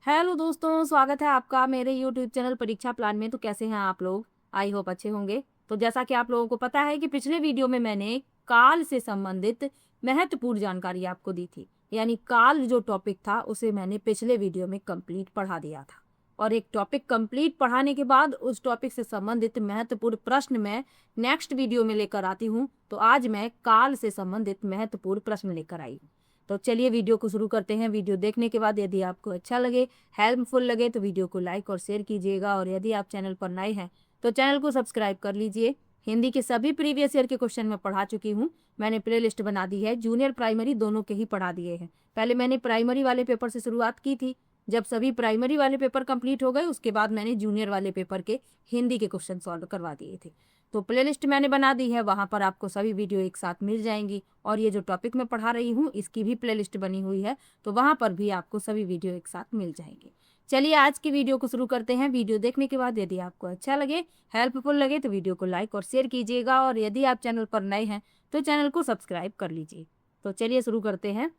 Hello दोस्तों, स्वागत है आपका मेरे यूट्यूब चैनल परीक्षा प्लान में। तो कैसे हैं आप लोग? आई होप अच्छे होंगे। तो जैसा कि आप लोगों को पता है कि पिछले वीडियो में मैंने काल से संबंधित महत्वपूर्ण जानकारी आपको दी थी, यानी काल जो टॉपिक था उसे मैंने पिछले वीडियो में कंप्लीट पढ़ा दिया था। और एक टॉपिक कंप्लीट पढ़ाने के बाद उस टॉपिक से संबंधित महत्वपूर्ण प्रश्न मैं नेक्स्ट वीडियो में लेकर आती हूँ। तो आज मैं काल से संबंधित महत्वपूर्ण प्रश्न लेकर आई हूँ। तो चलिए वीडियो को शुरू करते हैं। वीडियो देखने के बाद यदि आपको अच्छा लगे, हेल्पफुल लगे तो वीडियो को लाइक और शेयर कीजिएगा। और यदि आप चैनल पर नए हैं तो चैनल को सब्सक्राइब कर लीजिए। हिंदी के सभी प्रीवियस ईयर के क्वेश्चन मैं पढ़ा चुकी हूँ। मैंने प्ले लिस्ट बना दी है, जूनियर प्राइमरी दोनों के ही पढ़ा दिए हैं। पहले मैंने प्राइमरी वाले पेपर से शुरुआत की थी। जब सभी प्राइमरी वाले पेपर कंप्लीट हो गए उसके बाद मैंने जूनियर वाले पेपर के हिंदी के क्वेश्चन सॉल्व करवा दिए थे। तो प्लेलिस्ट मैंने बना दी है, वहाँ पर आपको सभी वीडियो एक साथ मिल जाएंगी। और ये जो टॉपिक मैं पढ़ा रही हूँ इसकी भी प्लेलिस्ट बनी हुई है, तो वहाँ पर भी आपको सभी वीडियो एक साथ मिल जाएंगे। चलिए आज की वीडियो को शुरू करते हैं। वीडियो देखने के बाद यदि आपको अच्छा लगे, हेल्पफुल लगे तो वीडियो को लाइक और शेयर कीजिएगा। और यदि आप चैनल पर नए हैं तो चैनल को सब्सक्राइब कर लीजिए। तो चलिए शुरू करते हैं।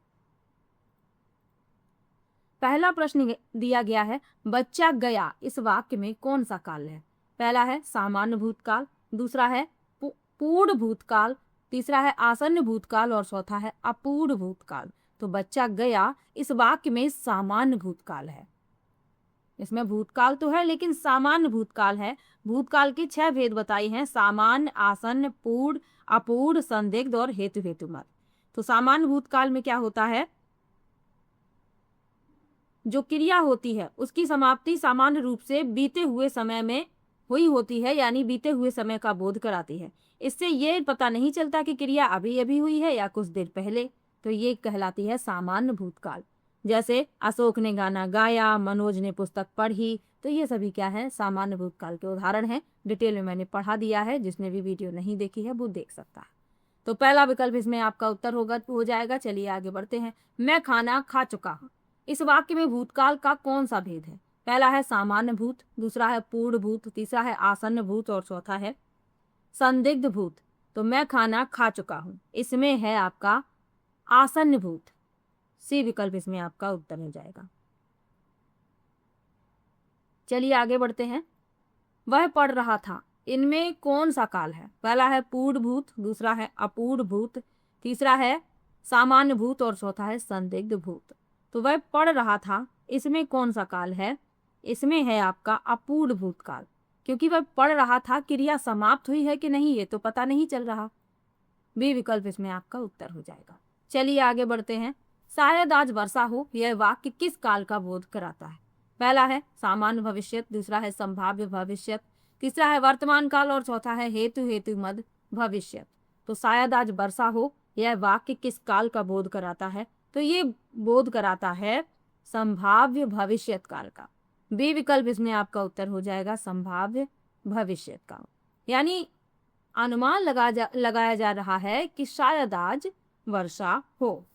पहला प्रश्न दिया गया है, बच्चा गया इस वाक्य में कौन सा काल है? पहला है सामान्य भूतकाल, दूसरा है पूर्ण भूतकाल, तीसरा है आसन्न भूतकाल और चौथा है अपूर्ण भूतकाल। तो बच्चा गया इस वाक्य में सामान्य भूतकाल है। इसमें भूतकाल तो है लेकिन सामान्य भूतकाल है। भूतकाल के 6 भेद बताए हैं, सामान्य, आसन्न, पूर्ण, अपूर्ण, संदिग्ध और हेतु हेतुमत। तो सामान्य भूतकाल में क्या होता है, जो क्रिया होती है उसकी समाप्ति सामान्य रूप से बीते हुए समय में हुई होती है, यानी बीते हुए समय का बोध कराती है। इससे ये पता नहीं चलता कि क्रिया अभी अभी हुई है या कुछ देर पहले। तो ये कहलाती है सामान्य भूतकाल। जैसे अशोक ने गाना गाया, मनोज ने पुस्तक पढ़ी, तो ये सभी क्या है, सामान्य भूतकाल के उदाहरण हैं। डिटेल में मैंने पढ़ा दिया है, जिसने भी वीडियो नहीं देखी है वो देख सकता है। तो पहला विकल्प इसमें आपका उत्तर हो जाएगा। चलिए आगे बढ़ते हैं। मैं खाना खा चुका हूँ इस वाक्य में भूतकाल का कौन सा भेद है? पहला है सामान्य भूत, दूसरा है पूर्ण भूत, तीसरा है आसन्न भूत और चौथा है संदिग्ध भूत। तो मैं खाना खा चुका हूं, इसमें है आपका आसन्न भूत। सी विकल्प इसमें आपका उत्तर हो जाएगा। चलिए आगे बढ़ते हैं। वह पढ़ रहा था, इनमें कौन सा काल है? पहला है पूर्ण भूत, दूसरा है अपूर्ण भूत, तीसरा है सामान्य भूत और चौथा है संदिग्ध भूत। तो वह पढ़ रहा था, इसमें कौन सा काल है? इसमें है आपका अपूर्ण भूतकाल, क्योंकि वह पढ़ रहा था, क्रिया समाप्त हुई है कि नहीं ये तो पता नहीं चल रहा। बी विकल्प इसमें आपका उत्तर हो जाएगा। चलिए आगे बढ़ते हैं। शायद आज वर्षा हो, यह वाक्य किस काल का बोध कराता है? पहला है सामान्य भविष्य, दूसरा है संभाव्य भविष्य, तीसरा है वर्तमान काल और चौथा है हेतु हेतु मद भविष्य। तो शायद आज वर्षा हो, यह वाक्य किस काल का बोध कराता है? तो ये बोध कराता है संभाव्य भविष्यत काल का। बी विकल्प इसमें आपका उत्तर हो जाएगा, संभाव्य भविष्यत काल। यानी अनुमान लगाया जा रहा है कि शायद आज वर्षा हो।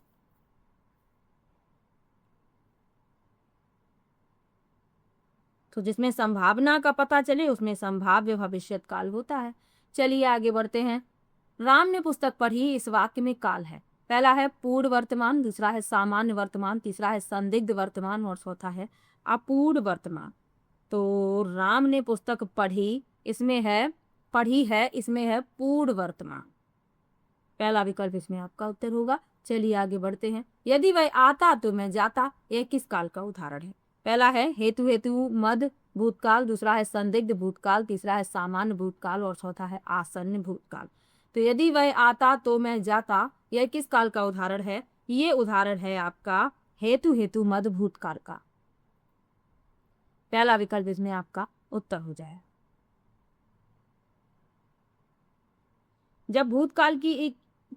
तो जिसमें संभावना का पता चले उसमें संभाव्य भविष्यत काल होता है। चलिए आगे बढ़ते हैं। राम ने पुस्तक पढ़ी इस वाक्य में काल है। पहला है पूर्ण वर्तमान, दूसरा है सामान्य वर्तमान, तीसरा है संदिग्ध वर्तमान और चौथा है अपूर्ण वर्तमान। तो राम ने पुस्तक पढ़ी इसमें है पूर्ण वर्तमान। पहला विकल्प इसमें आपका उत्तर होगा। चलिए आगे बढ़ते हैं। यदि वह आता तो मैं जाता, यह किस काल का उदाहरण है? पहला है हेतु हेतु मद भूतकाल, दूसरा है संदिग्ध भूतकाल, तीसरा है सामान्य भूतकाल और चौथा है आसन्न भूतकाल। तो यदि वह आता तो मैं जाता, यह किस काल का उदाहरण है? ये उदाहरण है आपका हेतु हेतु मद भूतकाल का। पहला विकल्प इसमें आपका उत्तर हो जाए। जब भूतकाल की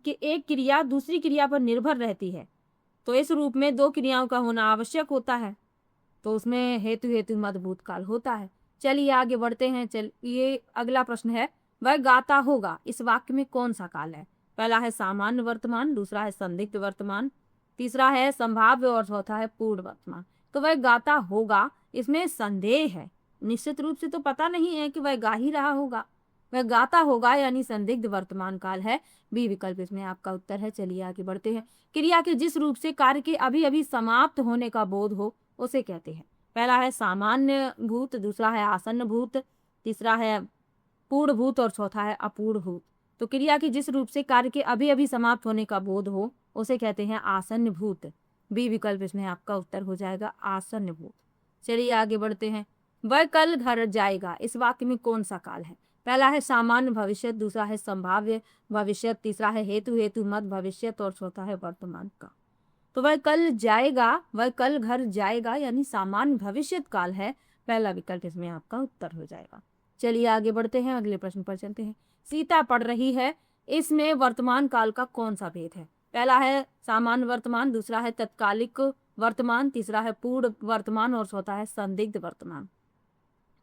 एक क्रिया दूसरी क्रिया पर निर्भर रहती है तो इस रूप में 2 क्रियाओं का होना आवश्यक होता है, तो उसमें हेतु हेतु मद भूतकाल होता है। चलिए आगे बढ़ते हैं। ये अगला प्रश्न है, वह गाता होगा इस वाक्य में कौन सा काल है? पहला है सामान्य वर्तमान, दूसरा है संदिग्ध वर्तमान, तीसरा है संभाव्य और चौथा है पूर्ण वर्तमान। तो वह गाता होगा, इसमें संदेह है, निश्चित रूप से तो पता नहीं है कि वह गा ही रहा होगा। वह गाता होगा यानी संदिग्ध वर्तमान काल है। बी विकल्प इसमें आपका उत्तर है। चलिए आगे बढ़ते हैं। क्रिया के जिस रूप से कार्य के अभी अभी समाप्त होने का बोध हो उसे कहते हैं। पहला है सामान्य भूत, दूसरा है आसन्न भूत, तीसरा है पूर्ण भूत और चौथा है अपूर्ण भूत। तो क्रिया की जिस रूप से कार्य के अभी अभी समाप्त होने का बोध हो उसे कहते हैं आसन्न भूत। बी विकल्प इसमें आपका उत्तर हो जाएगा, आसन्न भूत। चलिए आगे बढ़ते हैं। वह कल घर जाएगा, इस वाक्य में कौन सा काल है? पहला है सामान्य भविष्य, दूसरा है संभाव्य भविष्य, तीसरा है हेतु हेतु मत भविष्य और चौथा है वर्तमान का। तो वह कल जाएगा, वह कल घर जाएगा यानी सामान्य भविष्य काल है। पहला विकल्प इसमें आपका उत्तर हो जाएगा। चलिए आगे बढ़ते हैं, अगले प्रश्न पर चलते हैं। सीता पढ़ रही है, इसमें वर्तमान काल का कौन सा भेद है? पहला है सामान्य वर्तमान, दूसरा है तत्कालिक वर्तमान, तीसरा है पूर्ण वर्तमान और चौथा है संदिग्ध वर्तमान।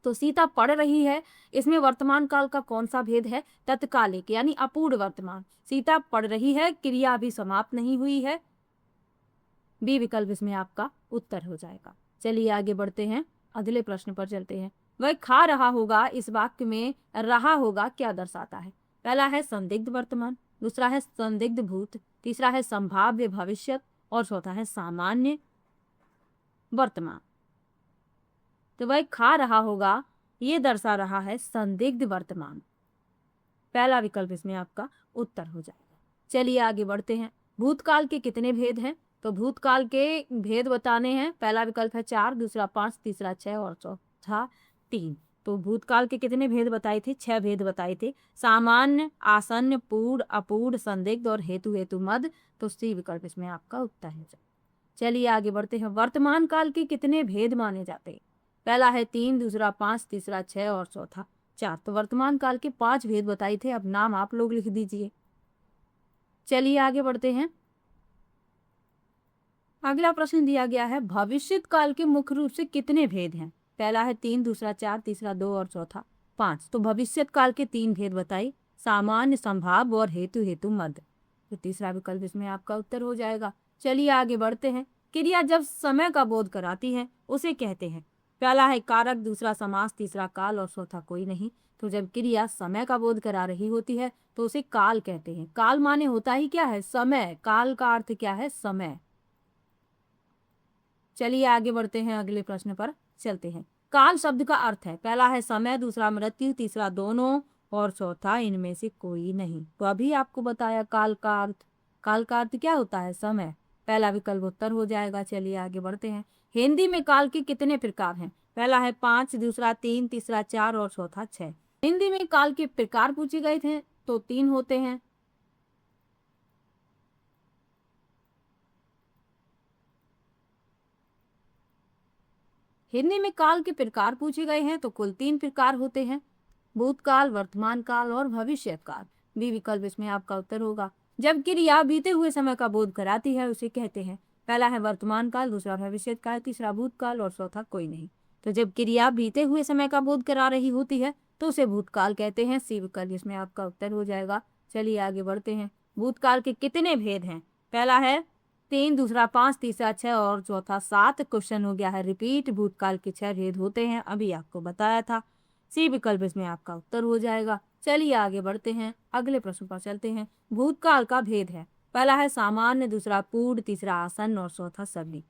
तो सीता पढ़ रही है, इसमें वर्तमान काल का कौन सा भेद है? तत्कालिक यानी अपूर्ण वर्तमान। सीता पढ़ रही है, क्रिया अभी समाप्त नहीं हुई है। बी विकल्प इसमें आपका उत्तर हो जाएगा। चलिए आगे बढ़ते हैं, अगले प्रश्न पर चलते हैं। वह खा रहा होगा, इस वाक्य में रहा होगा क्या दर्शाता है? पहला है संदिग्ध वर्तमान, दूसरा है संदिग्ध भूत, तीसरा है संभाव्य भविष्य और चौथा है सामान्य वर्तमान। तो वह खा रहा होगा ये दर्शा रहा है संदिग्ध वर्तमान। पहला विकल्प इसमें आपका उत्तर हो जाएगा। चलिए आगे बढ़ते हैं। भूतकाल के कितने भेद हैं? तो भूतकाल के भेद बताने हैं। पहला विकल्प है 4, दूसरा 5, तीसरा 6 और चौथा 3। तो भूतकाल के कितने भेद बताए थे? 6 भेद बताए थे, सामान्य, आसन्न, पूर्ण, अपूर्ण, संदिग्ध और हेतु हेतु मद। तो सी विकल्प इसमें आपका उत्तर है। चलिए आगे बढ़ते हैं। वर्तमान काल के कितने भेद माने जाते हैं? पहला है 3, दूसरा 5, तीसरा 6 और चौथा 4। तो वर्तमान काल के 5 भेद बताए थे, अब नाम आप लोग लिख दीजिए। चलिए आगे बढ़ते हैं। अगला प्रश्न दिया गया है, भविष्य काल के मुख्य रूप से कितने भेद हैं? पहला है 3, दूसरा 4, तीसरा 2 और चौथा 5। तो भविष्य काल के 3 भेद बताइए, सामान्य, संभाव्य और हेतु हेतु मद। तो तीसरा विकल्प इसमें आपका उत्तर हो जाएगा। चलिए आगे बढ़ते हैं। क्रिया जब समय का बोध कराती है उसे कहते हैं। पहला है कारक, दूसरा समास, तीसरा काल और चौथा कोई नहीं। तो जब क्रिया समय का बोध करा रही होती है तो उसे काल कहते हैं। काल माने होता ही क्या है? समय। काल का अर्थ क्या है? समय। चलिए आगे बढ़ते हैं, अगले प्रश्न पर चलते हैं। काल शब्द का अर्थ है, पहला है समय, दूसरा मृत्यु, तीसरा दोनों और चौथा इनमें से कोई नहीं। तो अभी आपको बताया काल का अर्थ। काल का अर्थ क्या होता है? समय। पहला विकल्प उत्तर हो जाएगा। चलिए आगे बढ़ते हैं। हिंदी में काल के कितने प्रकार हैं? पहला है 5, दूसरा 3, तीसरा 4 और चौथा 6। हिंदी में काल के प्रकार पूछे गए थे तो 3 होते हैं। हिंदी में काल के प्रकार पूछे गए हैं तो कुल 3 प्रकार होते हैं, भूतकाल, वर्तमान काल और भविष्य काल। बी विकल्प इसमें आपका उत्तर होगा। जब क्रिया बीते हुए समय का बोध कराती है उसे कहते हैं। पहला है वर्तमान काल, दूसरा भविष्य काल, तीसरा भूतकाल और चौथा कोई नहीं। तो जब क्रिया बीते हुए समय का बोध करा रही होती है तो उसे भूतकाल कहते हैं। सी विकल्प इसमें आपका उत्तर हो जाएगा। चलिए आगे बढ़ते हैं। भूतकाल के कितने भेद हैं? पहला है 3, दूसरा 5, तीसरा 6 और चौथा 7। क्वेश्चन हो गया है रिपीट। भूतकाल के 6 भेद होते हैं, अभी आपको बताया था। सी विकल्प इसमें आपका उत्तर हो जाएगा। चलिए आगे बढ़ते हैं, अगले प्रश्न पर चलते हैं। भूतकाल का भेद है, पहला है सामान्य, दूसरा पूर्ण, तीसरा आसन्न और चौथा सभी।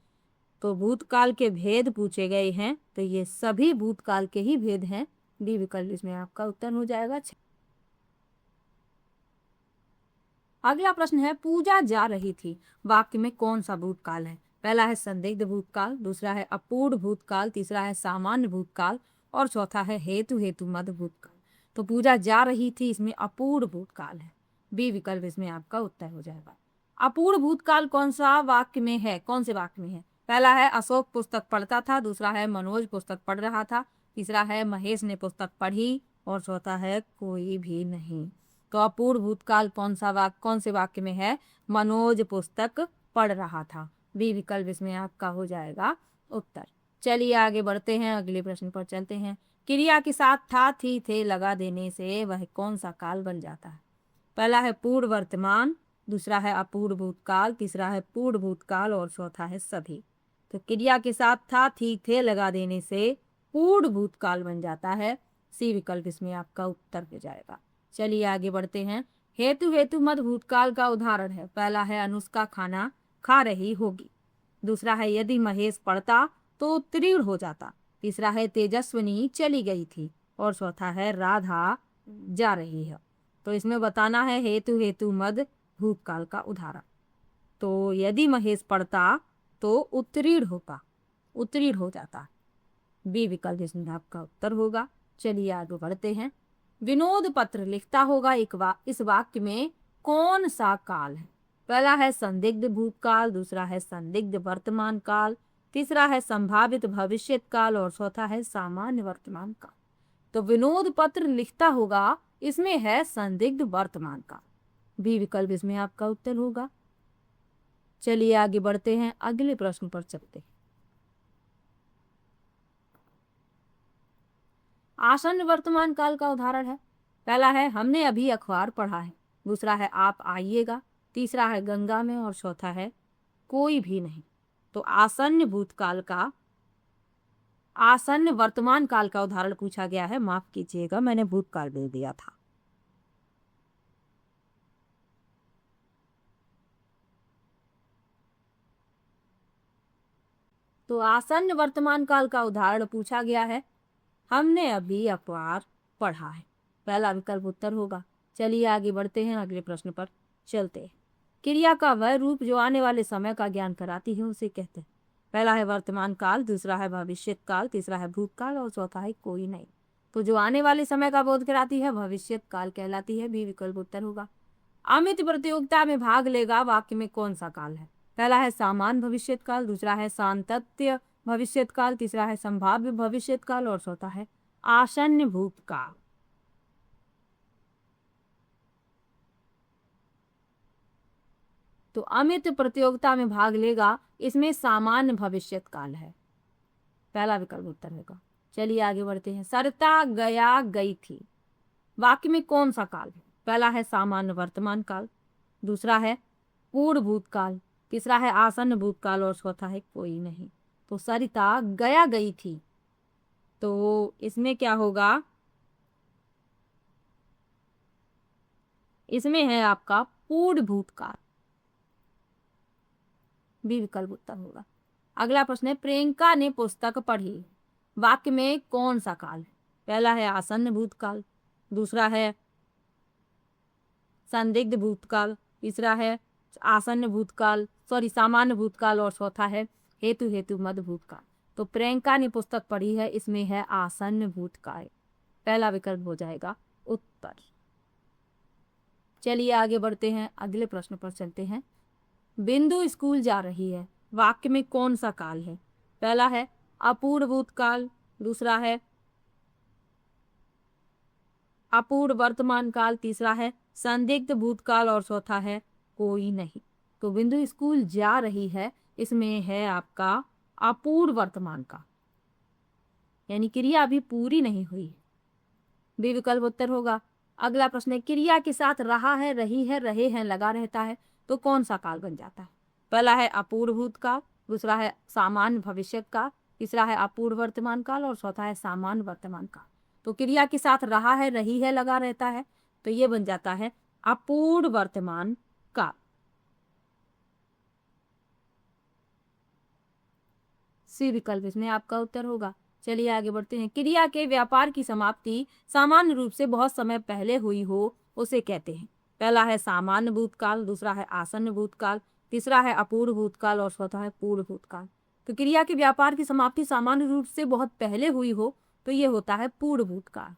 तो भूतकाल के भेद पूछे गए हैं तो ये सभी भूतकाल के ही भेद हैं। डी विकल्प इसमें आपका उत्तर हो जाएगा। अगला प्रश्न है, पूजा जा रही थी, वाक्य में कौन सा भूतकाल है? पहला है संदिग्ध भूतकाल, दूसरा है अपूर्ण भूतकाल, तीसरा है सामान्य भूतकाल और चौथा है हेतु हेतु मद भूतकाल। तो पूजा जा रही थी, इसमें अपूर्ण भूतकाल है। बी विकल्प इसमें आपका उत्तर हो जाएगा। अपूर्ण भूतकाल कौन सा वाक्य में है? कौन से वाक्य में है? पहला है अशोक पुस्तक पढ़ता था, दूसरा है मनोज पुस्तक पढ़ रहा था, तीसरा है महेश ने पुस्तक पढ़ी और चौथा है कोई भी नहीं। तो अपूर्ण भूतकाल कौन से वाक्य में है? मनोज पुस्तक पढ़ रहा था। बी विकल्प इसमें आपका हो जाएगा उत्तर। चलिए आगे बढ़ते हैं, अगले प्रश्न पर चलते हैं। क्रिया के साथ था, थी, थे लगा देने से वह कौन सा काल बन जाता है? पहला है पूर्ण वर्तमान, दूसरा है अपूर्ण भूतकाल, तीसरा है पूर्ण भूतकाल और चौथा है सभी। तो क्रिया के साथ था, थी, थे लगा देने से पूर्ण भूतकाल बन जाता है। सी विकल्प इसमें आपका उत्तर हो जाएगा। चलिए आगे बढ़ते हैं। हेतु हेतु मद भूतकाल का उदाहरण है, पहला है अनुष्का खाना खा रही होगी, दूसरा है यदि महेश पढ़ता तो उत्तीर्ण हो जाता। तीसरा है तेजस्विनी चली गई थी, और चौथा है राधा जा रही है। तो इसमें बताना है हेतु हेतु मद भूतकाल का उदाहरण। तो यदि महेश पढ़ता तो उत्तीर्ण होगा, उत्तीर्ण हो जाता। बी विकल्प इसमें आपका उत्तर होगा। चलिए आगे बढ़ते हैं। विनोद पत्र लिखता होगा इस वाक्य में कौन सा काल है? पहला है संदिग्ध भूतकाल, दूसरा है संदिग्ध वर्तमान काल, तीसरा है संभावित भविष्य काल और चौथा है सामान्य वर्तमान काल। तो विनोद पत्र लिखता होगा इसमें है संदिग्ध वर्तमान काल। बी विकल्प इसमें आपका उत्तर होगा। चलिए आगे बढ़ते हैं, अगले प्रश्न पर चलते हैं। आसन्न वर्तमान काल का उदाहरण है। पहला है हमने अभी अखबार पढ़ा है, दूसरा है आप आइएगा, तीसरा है गंगा में और चौथा है कोई भी नहीं। तो आसन्न भूतकाल का, आसन्न वर्तमान काल का उदाहरण पूछा गया है। माफ कीजिएगा, मैंने भूतकाल दे दिया था। तो आसन्न वर्तमान काल का उदाहरण पूछा गया है हमने अभी अखबार पढ़ा है। पहला विकल्प उत्तर होगा। चलिए आगे बढ़ते हैं, अगले प्रश्न पर चलते हैं। क्रिया का वह रूप जो आने वाले समय का ज्ञान कराती है उसे कहते हैं। पहला है वर्तमान काल, दूसरा है भविष्य काल, तीसरा है भूतकाल और चौथा है कोई नहीं। तो जो आने वाले समय का बोध कराती है भविष्य काल कहलाती है। बी विकल्प उत्तर होगा। अमित प्रतियोगिता में भाग लेगा वाक्य में कौन सा काल है? पहला है सामान्य भविष्य काल, दूसरा है सांतत्य भविष्य काल, तीसरा है संभाव्य भविष्य काल और चौथा है आसन्न भूतकाल। तो अमित प्रतियोगिता में भाग लेगा इसमें सामान्य भविष्य काल है। पहला विकल्प उत्तर होगा। चलिए आगे बढ़ते हैं। सरता गया गई थी वाक्य में कौन सा काल है? पहला है सामान्य वर्तमान काल, दूसरा है पूर्व भूतकाल, तीसरा है आसन्न भूतकाल और चौथा है कोई नहीं। तो सरिता गया गई थी, तो इसमें क्या होगा? इसमें है आपका पूर्व भूतकाल। बी विकल्प उत्तर होगा। अगला प्रश्न है प्रियंका ने पुस्तक पढ़ी वाक्य में कौन सा काल है? पहला है आसन्न भूतकाल, दूसरा है संदिग्ध भूतकाल, तीसरा है आसन्न भूतकाल सामान्य भूतकाल और चौथा है हेतु हेतु मद भूतकाल। तो प्रियंका ने पुस्तक पढ़ी है, इसमें है आसन्न भूतकाल। पहला विकल्प हो जाएगा उत्तर। चलिए आगे बढ़ते हैं, अगले प्रश्न पर चलते हैं। बिंदु स्कूल जा रही है वाक्य में कौन सा काल है? पहला है अपूर्व भूतकाल, दूसरा है अपूर्व वर्तमान काल, तीसरा है संदिग्ध भूतकाल और चौथा है कोई नहीं। तो बिंदु स्कूल जा रही है इसमें है आपका अपूर्व वर्तमान काल, यानी क्रिया अभी पूरी नहीं हुई। बी विकल्प उत्तर होगा। अगला प्रश्न है क्रिया के साथ रहा है, रही है, रहे हैं लगा रहता है तो कौन सा काल बन जाता है? पहला है अपूर्व भूतकाल, दूसरा है सामान्य भविष्य काल, तीसरा है अपूर्व वर्तमान काल और चौथा है सामान्य वर्तमान काल। तो क्रिया के साथ रहा है, रही है, लगा रहता है तो ये बन जाता है अपूर्व वर्तमान काल। सी विकल्प इसमें आपका उत्तर होगा। चलिए आगे बढ़ते हैं। क्रिया के व्यापार की समाप्ति सामान्य रूप से बहुत समय पहले हुई हो उसे कहते हैं। पहला है सामान्य भूतकाल, दूसरा है आसन्न भूतकाल, तीसरा है अपूर्व भूतकाल और चौथा है पूर्व भूतकाल। तो क्रिया के व्यापार की समाप्ति सामान्य रूप से बहुत पहले हुई हो तो ये होता है पूर्व भूतकाल।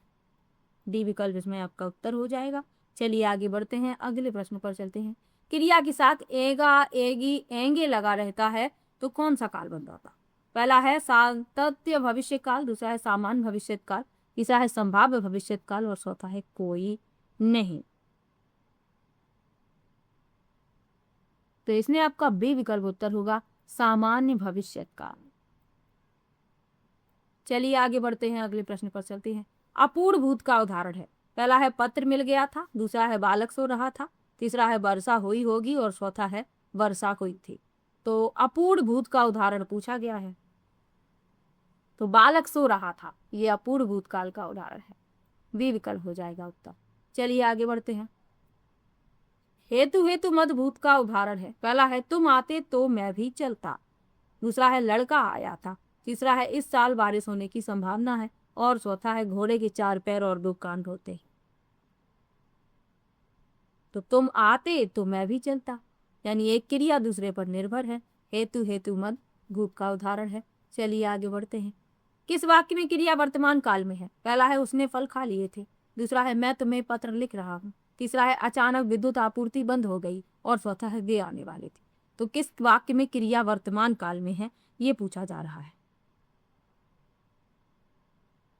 डी विकल्प इसमें आपका उत्तर हो जाएगा। चलिए आगे बढ़ते हैं, अगले प्रश्न पर चलते हैं। क्रिया के साथ एगा, एगी, एंगे लगा रहता है तो कौन सा काल बन जाता? पहला है सांतत्य भविष्य काल, दूसरा है सामान्य भविष्य काल, तीसरा है संभाव्य भविष्य काल और चौथा है कोई नहीं। तो इसमें आपका बी विकल्प उत्तर होगा सामान्य भविष्य काल। चलिए आगे बढ़ते हैं, अगले प्रश्न पर चलते हैं। अपूर्व भूत का उदाहरण है। पहला है पत्र मिल गया था, दूसरा है बालक सो रहा था, तीसरा है वर्षा हुई होगी और चौथा है वर्षा हुई थी। तो अपूर्व भूत का उदाहरण पूछा गया है, तो बालक सो रहा था ये अपूर्व भूतकाल का उदाहरण है। बी विकल्प हो जाएगा उत्तर। चलिए आगे बढ़ते हैं। हेतु हेतु मद भूत का उदाहरण है। पहला है तुम आते तो मैं भी चलता, दूसरा है लड़का आया था, तीसरा है इस साल बारिश होने की संभावना है, और चौथा है घोड़े के 4 पैर और 2 कान होते। तो तुम आते तो मैं भी चलता, यानी एक क्रिया दूसरे पर निर्भर है। हेतु हेतु मद गूक का उदाहरण है। चलिए आगे बढ़ते हैं। किस वाक्य में क्रिया वर्तमान काल में है? पहला है उसने फल खा लिए थे, दूसरा है मैं तुम्हें पत्र लिख रहा हूँ, तीसरा है अचानक विद्युत आपूर्ति बंद हो गई, और चौथा है वे आने वाले थे। तो किस वाक्य में क्रिया वर्तमान काल में है, ये पूछा जा रहा है।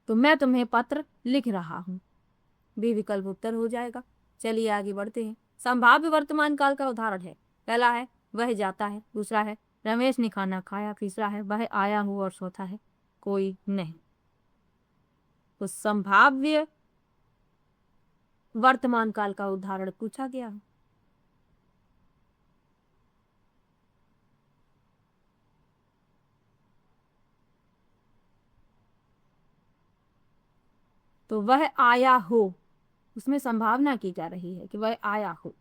तो मैं तुम्हें पत्र लिख रहा हूँ, बी विकल्प उत्तर हो जाएगा। चलिए आगे बढ़ते हैं। संभाव्य वर्तमान काल का उदाहरण है। पहला है वह जाता है, दूसरा है रमेश ने खाना खाया, तीसरा है वह आया हो, और चौथा है कोई नहीं। तो संभाव्य वर्तमान काल का उदाहरण पूछा गया है। तो वह आया हो, उसमें संभावना की जा रही है कि वह आया हो,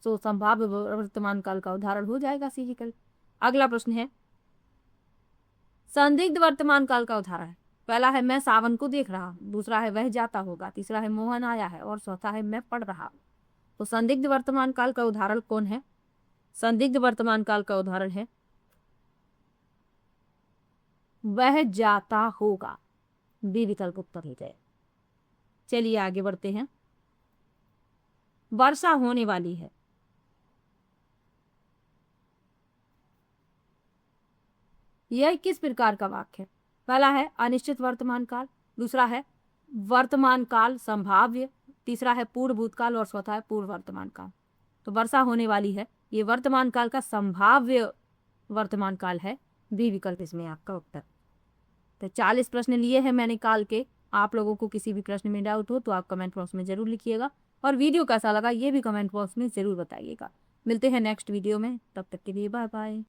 तो संभाव्य वर्तमान काल का उदाहरण हो जाएगा सी विकल्प। अगला प्रश्न है संदिग्ध वर्तमान काल का उदाहरण है। पहला है मैं सावन को देख रहा हूँ, दूसरा है वह जाता होगा, तीसरा है मोहन आया है, और चौथा है मैं पढ़ रहा हूँ। तो संदिग्ध वर्तमान काल का उदाहरण कौन है? संदिग्ध वर्तमान काल का उदाहरण है वह जाता होगा, बी विकल्प उत्तर हो जाए। चलिए आगे बढ़ते हैं। वर्षा होने वाली है। यह किस प्रकार का वाक्य है? पहला है अनिश्चित वर्तमान काल, दूसरा है वर्तमान काल संभाव्य, तीसरा है पूर्व भूतकाल, और चौथा है पूर्व वर्तमान काल। तो वर्षा होने वाली है, ये वर्तमान काल का संभाव्य वर्तमान काल है, बी विकल्प इसमें आपका उत्तर। तो 40 प्रश्न लिए हैं मैंने काल के। आप लोगों को किसी भी प्रश्न में डाउट हो तो आप कमेंट बॉक्स में जरूर लिखिएगा, और वीडियो कैसा लगा ये भी कमेंट बॉक्स में जरूर बताइएगा। मिलते हैं नेक्स्ट वीडियो में, तब तक के लिए बाय बाय।